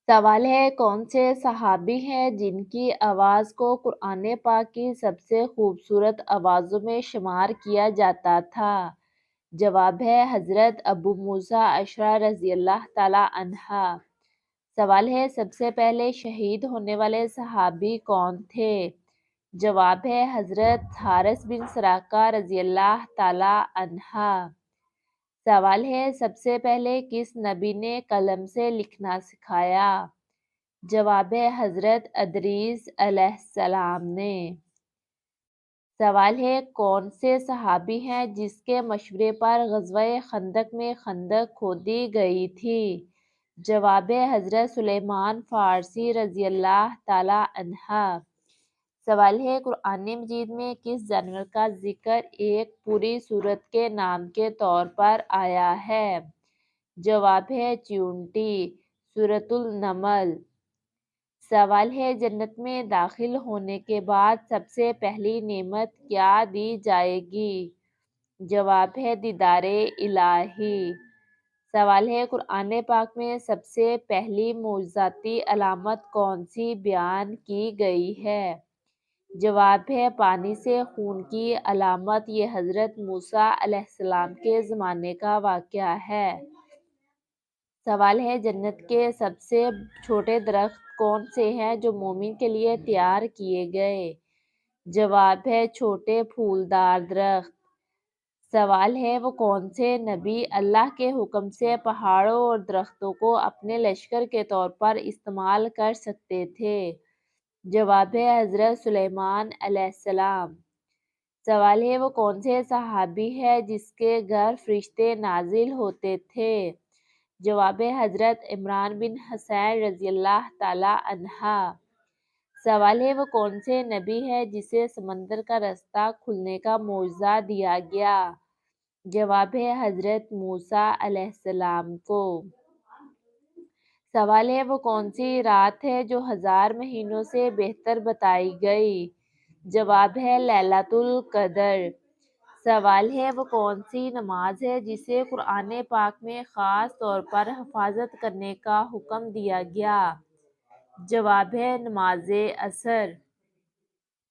سوال ہے، کون سے صحابی ہیں جن کی آواز کو قرآن پاک کی سب سے خوبصورت آوازوں میں شمار کیا جاتا تھا؟ جواب ہے حضرت ابو موسیٰ اشعری رضی اللہ تعالیٰ عنہ۔ سوال ہے، سب سے پہلے شہید ہونے والے صحابی کون تھے؟ جواب ہے حضرت حارث بن سراقہ رضی اللہ تعالیٰ عنہ۔ سوال ہے، سب سے پہلے کس نبی نے قلم سے لکھنا سکھایا؟ جواب ہے حضرت ادریس علیہ السلام نے۔ سوال ہے، کون سے صحابی ہیں جس کے مشورے پر غزوہ خندق میں خندق کھودی گئی تھی؟ جواب ہے حضرت سلیمان فارسی رضی اللہ تعالیٰ عنہ۔ سوال ہے، قرآن مجید میں کس جانور کا ذکر ایک پوری سورت کے نام کے طور پر آیا ہے؟ جواب ہے چیونٹی، سورۃ النمل۔ سوال ہے، جنت میں داخل ہونے کے بعد سب سے پہلی نعمت کیا دی جائے گی؟ جواب ہے دیدار الہی۔ سوال ہے، قرآن پاک میں سب سے پہلی معجزاتی علامت کون سی بیان کی گئی ہے؟ جواب ہے پانی سے خون کی علامت۔ یہ حضرت موسیٰ علیہ السلام کے زمانے کا واقعہ ہے۔ سوال ہے، جنت کے سب سے چھوٹے درخت کون سے ہیں جو مومن کے لیے تیار کیے گئے؟ جواب ہے چھوٹے پھولدار درخت۔ سوال ہے، وہ کون سے نبی اللہ کے حکم سے پہاڑوں اور درختوں کو اپنے لشکر کے طور پر استعمال کر سکتے تھے؟ جواب ہے حضرت سلیمان علیہ السلام۔ سوال ہے، وہ کون سے صحابی ہے جس کے گھر فرشتے نازل ہوتے تھے؟ جواب ہے حضرت عمران بن حسین رضی اللہ تعالیٰ عنہ۔ سوال ہے، وہ کون سے نبی ہے جسے سمندر کا رستہ کھلنے کا معجزہ دیا گیا؟ جواب ہے حضرت موسیٰ علیہ السلام کو۔ سوال ہے، وہ کون سی رات ہے جو 1000 مہینوں سے بہتر بتائی گئی؟ جواب ہے لیلۃ القدر۔ سوال ہے، وہ کون سی نماز ہے جسے قرآن پاک میں خاص طور پر حفاظت کرنے کا حکم دیا گیا؟ جواب ہے نماز عصر۔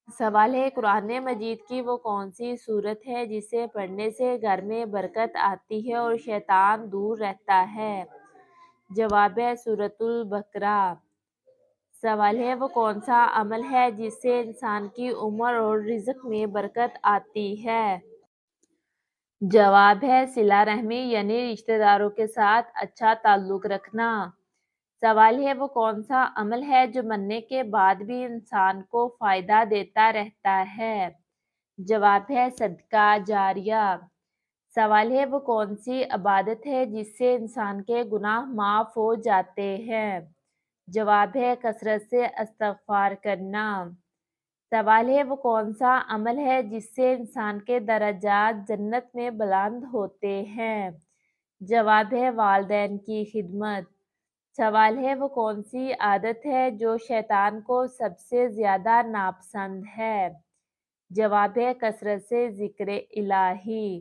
سوال ہے، قرآن مجید کی وہ کون سی سورت ہے جسے پڑھنے سے گھر میں برکت آتی ہے اور شیطان دور رہتا ہے؟ جواب ہے سورۃ البقرہ۔ سوال ہے، وہ کون سا عمل ہے جس سے انسان کی عمر اور رزق میں برکت آتی ہے؟ جواب ہے صلہ رحمی، یعنی رشتہ داروں کے ساتھ اچھا تعلق رکھنا۔ سوال ہے، وہ کون سا عمل ہے جو مرنے کے بعد بھی انسان کو فائدہ دیتا رہتا ہے؟ جواب ہے صدقہ جاریہ۔ سوال ہے، وہ کون سی عبادت ہے جس سے انسان کے گناہ معاف ہو جاتے ہیں؟ جواب ہے کثرت سے استغفار کرنا۔ سوال ہے، وہ کون سا عمل ہے جس سے انسان کے درجات جنت میں بلند ہوتے ہیں؟ جواب ہے والدین کی خدمت۔ سوال ہے، وہ کون سی عادت ہے جو شیطان کو سب سے زیادہ ناپسند ہے؟ جواب ہے کثرت سے ذکر الہی۔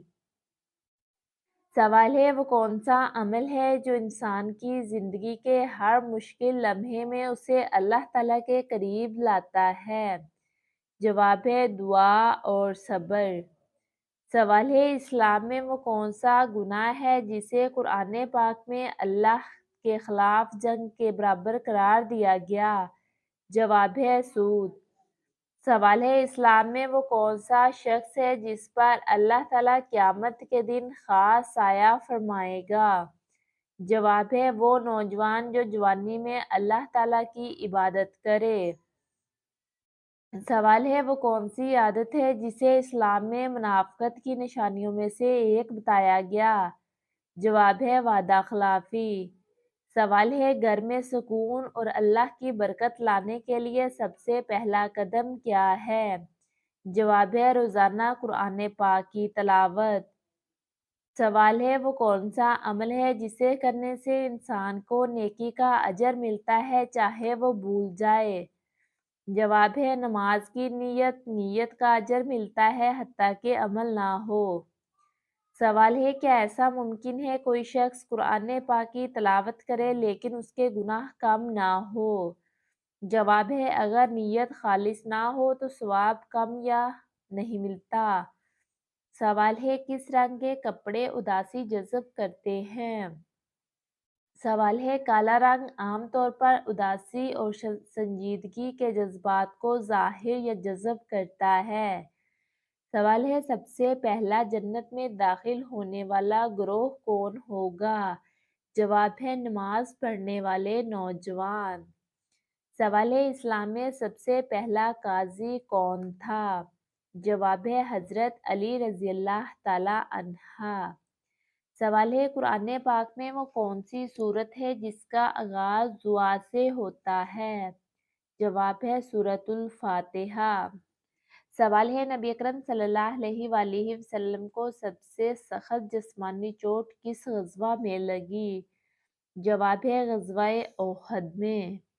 سوال ہے، وہ کون سا عمل ہے جو انسان کی زندگی کے ہر مشکل لمحے میں اسے اللہ تعالیٰ کے قریب لاتا ہے؟ جواب ہے دعا اور صبر۔ سوال ہے، اسلام میں وہ کون سا گناہ ہے جسے قرآن پاک میں اللہ کے خلاف جنگ کے برابر قرار دیا گیا؟ جواب ہے سود۔ سوال ہے، اسلام میں وہ کون سا شخص ہے جس پر اللہ تعالیٰ قیامت کے دن خاص سایہ فرمائے گا؟ جواب ہے وہ نوجوان جو جوانی میں اللہ تعالیٰ کی عبادت کرے۔ سوال ہے، وہ کون سی عادت ہے جسے اسلام میں منافقت کی نشانیوں میں سے ایک بتایا گیا؟ جواب ہے وعدہ خلافی۔ سوال ہے، گھر میں سکون اور اللہ کی برکت لانے کے لیے سب سے پہلا قدم کیا ہے؟ جواب ہے روزانہ قرآن پاک کی تلاوت۔ سوال ہے، وہ کون سا عمل ہے جسے کرنے سے انسان کو نیکی کا اجر ملتا ہے چاہے وہ بھول جائے؟ جواب ہے نماز کی نیت۔ نیت کا اجر ملتا ہے حتیٰ کہ عمل نہ ہو۔ سوال ہے کیا ایسا ممکن ہے کوئی شخص قرآن پاک کی تلاوت کرے لیکن اس کے گناہ کم نہ ہو؟ جواب ہے اگر نیت خالص نہ ہو تو ثواب کم یا نہیں ملتا۔ سوال ہے کس رنگ کے کپڑے اداسی جذب کرتے ہیں؟ سوال ہے کالا رنگ عام طور پر اداسی اور سنجیدگی کے جذبات کو ظاہر یا جذب کرتا ہے۔ سوال ہے سب سے پہلا جنت میں داخل ہونے والا گروہ کون ہوگا؟ جواب ہے نماز پڑھنے والے نوجوان۔ سوال ہے اسلام میں سب سے پہلا قاضی کون تھا؟ جواب ہے حضرت علی رضی اللہ تعالی عنہ۔ سوال ہے قرآن پاک میں وہ کون سی سورت ہے جس کا آغاز دعا سے ہوتا ہے؟ جواب ہے سورۃ الفاتحہ۔ سوال ہے نبی اکرم صلی اللہ علیہ وآلہ وسلم کو سب سے سخت جسمانی چوٹ کس غزوہ میں لگی؟ جواب ہے غزوہ احد میں۔